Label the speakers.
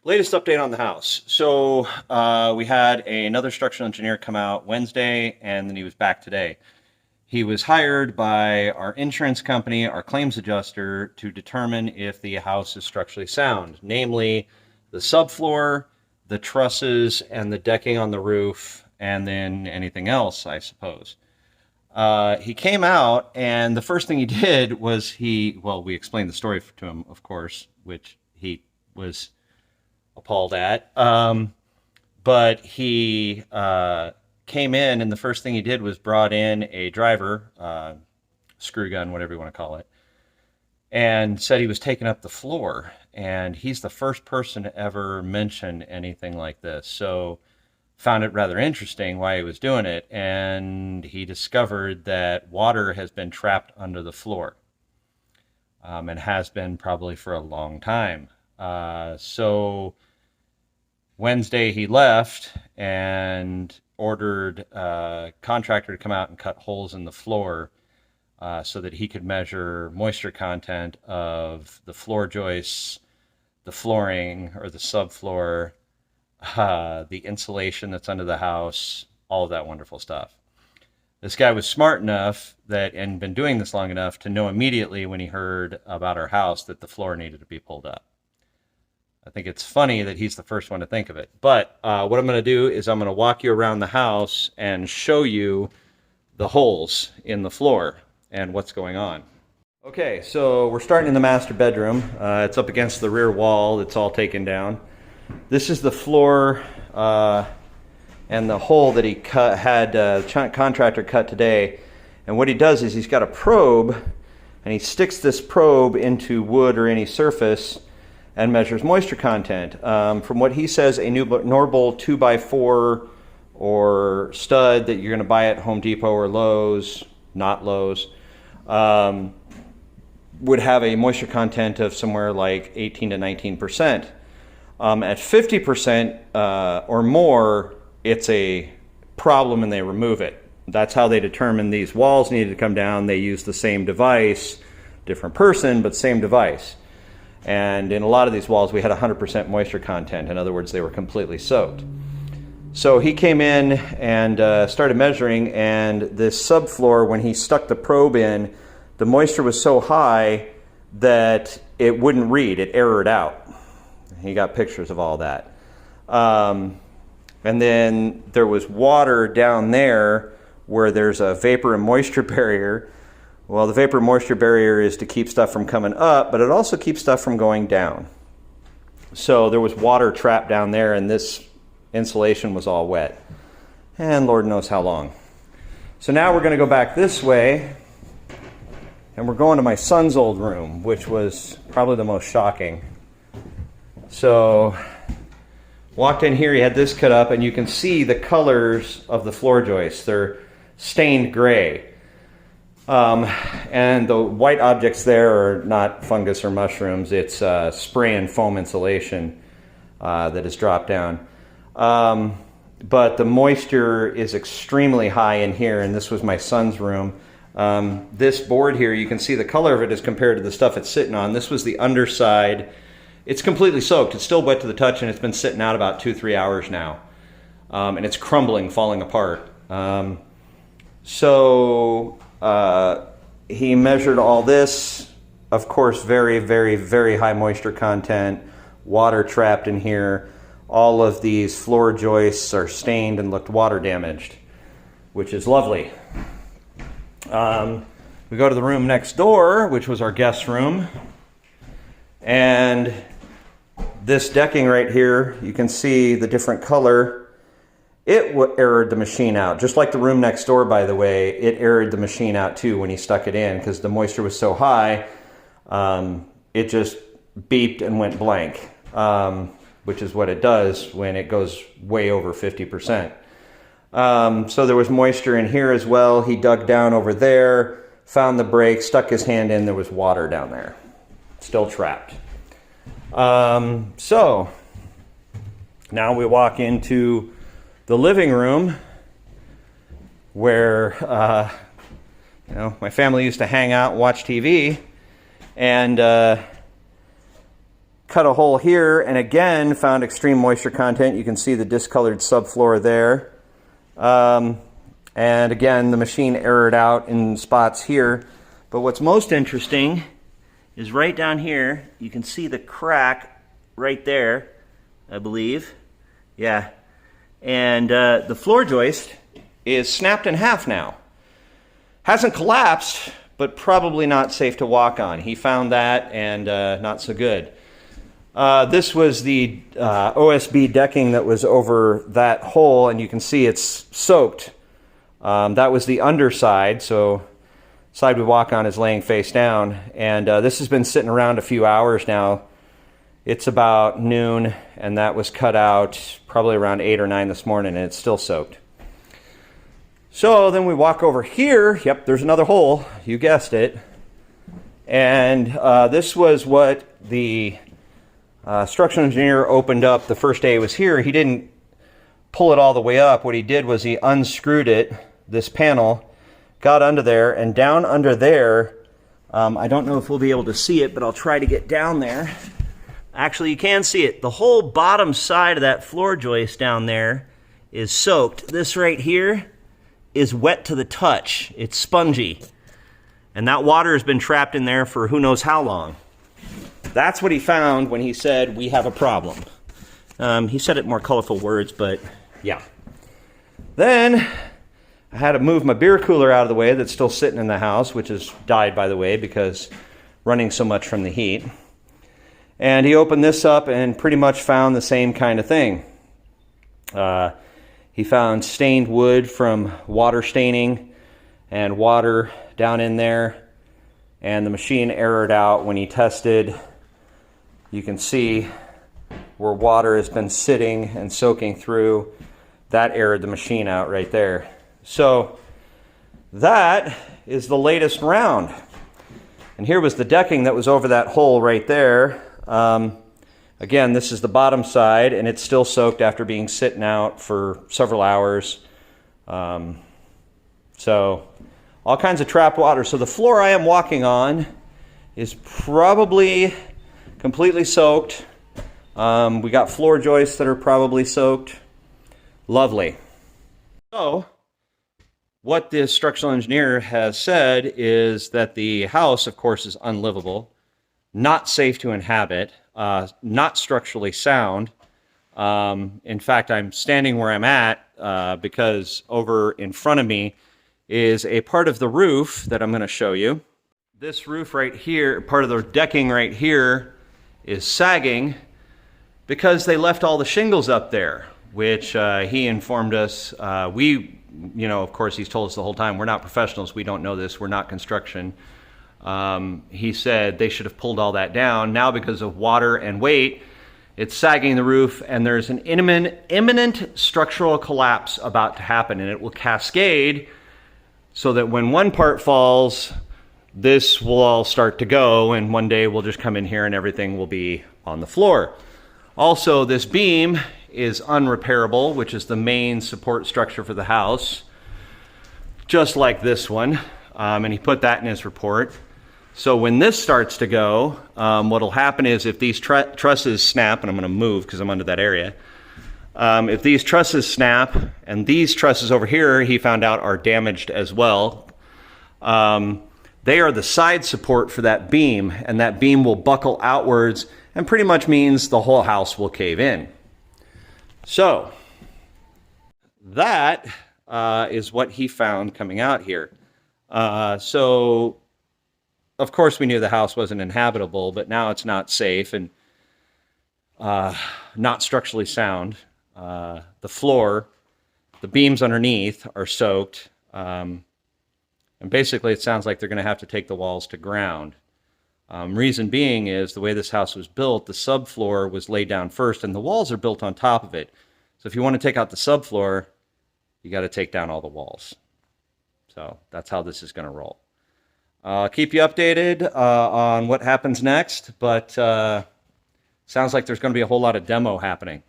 Speaker 1: Latest update on the house. So we had another structural engineer come out Wednesday, and then he was back today. He was hired by our insurance company, our claims adjuster, to determine if the house is structurally sound, namely the subfloor, the trusses, and the decking on the roof, and then anything else, I suppose. He came out, and the first thing he did was we explained the story to him, of course, which he was appalled at. But he came in, and the first thing he did was brought in a driver, screw gun, whatever you want to call it, and said he was taking up the floor. And he's the first person to ever mention anything like this. So found it rather interesting why he was doing it, and he discovered that water has been trapped under the floor, and has been probably for a long time. So Wednesday he left and ordered a contractor to come out and cut holes in the floor so that he could measure moisture content of the floor joists, the flooring or the subfloor, the insulation that's under the house, all of that wonderful stuff. This guy was smart enough and been doing this long enough to know immediately when he heard about our house that the floor needed to be pulled up. I think it's funny that he's the first one to think of it. But what I'm going to do is I'm going to walk you around the house and show you the holes in the floor and what's going on. Okay, so we're starting in the master bedroom. It's up against the rear wall. It's all taken down. This is the floor and the hole that he had contractor cut today. And what he does is he's got a probe, and he sticks this probe into wood or any surface and measures moisture content. From what he says, a normal 2x4 or stud that you're going to buy at Home Depot or Lowe's, not Lowe's, would have a moisture content of somewhere like 18 to 19%. At 50% or more, it's a problem and they remove it. That's how they determine these walls needed to come down. They use the same device, different person, but same device. And in a lot of these walls, we had 100% moisture content. In other words, they were completely soaked. So he came in and started measuring, and this subfloor, when he stuck the probe in, the moisture was so high that it wouldn't read. It errored out. He got pictures of all that. And then there was water down there where there's a vapor and moisture barrier. Well, the vapor moisture barrier is to keep stuff from coming up, but it also keeps stuff from going down. So there was water trapped down there, and this insulation was all wet. And Lord knows how long. So now we're going to go back this way, and we're going to my son's old room, which was probably the most shocking. So walked in here, he had this cut up, and you can see the colors of the floor joists. They're stained gray. And the white objects there are not fungus or mushrooms. It's spray and foam insulation that has dropped down. But the moisture is extremely high in here, and this was my son's room. This board here, you can see the color of it as compared to the stuff it's sitting on. This was the underside. It's completely soaked. It's still wet to the touch, and it's been sitting out about 2-3 hours now. And it's crumbling, falling apart. He measured all this. Of course, very, very, very high moisture content, water trapped in here. All of these floor joists are stained and looked water damaged, which is lovely. We go to the room next door, which was our guest room. And this decking right here, you can see the different color. It errored the machine out. Just like the room next door, by the way, it errored the machine out too when he stuck it in, because the moisture was so high, it just beeped and went blank, which is what it does when it goes way over 50%. So there was moisture in here as well. He dug down over there, found the break, stuck his hand in, there was water down there, still trapped. So now we walk into the living room where my family used to hang out and watch TV, and cut a hole here, and again found extreme moisture content. You can see the discolored subfloor there. And again, the machine errored out in spots here. But what's most interesting is right down here, you can see the crack right there, I believe. Yeah. And the floor joist is snapped in half now. Hasn't collapsed, but probably not safe to walk on. He found that, and not so good. This was the OSB decking that was over that hole, and you can see it's soaked. That was the underside, so side we walk on is laying face down. And this has been sitting around a few hours now. It's about noon, and that was cut out probably around 8 or 9 this morning, and it's still soaked. So then we walk over here. Yep, there's another hole. You guessed it. And this was what the structural engineer opened up the first day he was here. He didn't pull it all the way up. What he did was he unscrewed it, this panel, got under there, and down under there, I don't know if we'll be able to see it, but I'll try to get down there. Actually, you can see it. The whole bottom side of that floor joist down there is soaked. This right here is wet to the touch. It's spongy. And that water has been trapped in there for who knows how long. That's what he found when he said, we have a problem. He said it in more colorful words, but yeah. Then I had to move my beer cooler out of the way that's still sitting in the house, which has died, by the way, because running so much from the heat. And he opened this up and pretty much found the same kind of thing. He found stained wood from water staining and water down in there. And the machine errored out when he tested. You can see where water has been sitting and soaking through. That errored the machine out right there. So that is the latest round. And here was the decking that was over that hole right there. Again, this is the bottom side, and it's still soaked after being sitting out for several hours. So all kinds of trapped water. So the floor I am walking on is probably completely soaked. We got floor joists that are probably soaked. Lovely. So what this structural engineer has said is that the house, of course, is unlivable, not safe to inhabit, not structurally sound. In fact, I'm standing where I'm at because over in front of me is a part of the roof that I'm going to show you. This roof right here, part of the decking right here, is sagging because they left all the shingles up there, which he informed us. Of course, he's told us the whole time, we're not professionals, we don't know this, we're not construction. He said they should have pulled all that down. Now, because of water and weight, it's sagging the roof, and there's an imminent structural collapse about to happen, and it will cascade so that when one part falls, this will all start to go, and one day we'll just come in here and everything will be on the floor. Also, this beam is unrepairable, which is the main support structure for the house, just like this one, and he put that in his report. So when this starts to go, what'll happen is if these trusses snap, and I'm going to move because I'm under that area, if these trusses snap, and these trusses over here, he found out, are damaged as well, they are the side support for that beam, and that beam will buckle outwards and pretty much means the whole house will cave in. So that is what he found coming out here. So of course we knew the house wasn't inhabitable, but now it's not safe and not structurally sound. The floor, the beams underneath are soaked. And basically it sounds like they're going to have to take the walls to ground. Reason being is the way this house was built, the subfloor was laid down first and the walls are built on top of it. So if you want to take out the subfloor, you got to take down all the walls. So that's how this is going to roll. I'll keep you updated on what happens next, but sounds like there's going to be a whole lot of demo happening.